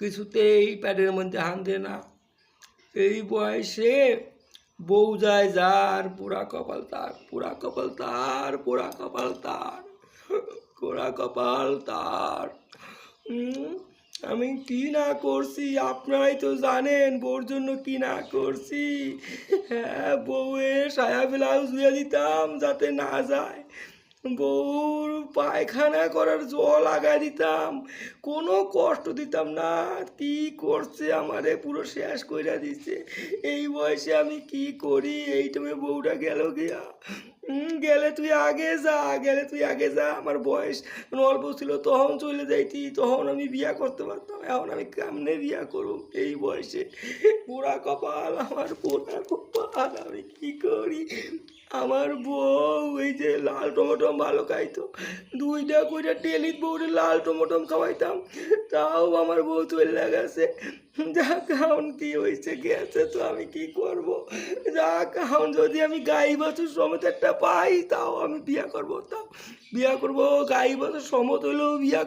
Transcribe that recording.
কিছুতেই প্যাডের মধ্যে হানতে না। এই বয়সে বউ যায় যার, পোড়া কপাল তার, পোড়া কপাল তার, পোড়া কপাল তার, পোড়া কপাল তার। আমি কি না করছি আপনারাই তো জানেন, বউর জন্য কি না করছি। হ্যাঁ, বউয়ের সায়া ব্লাউজ ধুয়ে দিতাম যাতে না যায়, বউর পায়খানা করার জল লাগাই দিতাম, কোনো কষ্ট দিতাম না। কি করছে আমারে পুরো শেষ কইরা দিছে। এই বয়সে আমি কি করি? এই টাইমে বউটা গেল গিয়া। গেলে তুই আগে যা, গেলে তুই আগে যা। আমার বয়স অল্প ছিল তখন চলে যাইতি, তখন আমি বিয়া করতে পারতাম। এখন আমি কেমনে বিয়া করব এই বয়সে? পোড়া কপাল আমার, পোড়া কপাল। আমি কি করি? আমার বউ এই যে লাল টমেটম ভালো খাইতো, 2টা কইরা টেলিত বউরে লাল টমেটম খাওয়াইতাম, তাও আমার বউ চলে গেছে। যা এখন কি হয়েছে গেছে, তো আমি কি করব? যা এখন যদি আমি গাই বাছুর সমেত একটা পাই তাও আমি বিয়া করবো, তাও বিয়া করবো, গাই বাছুর সমত হইলেও বিয়া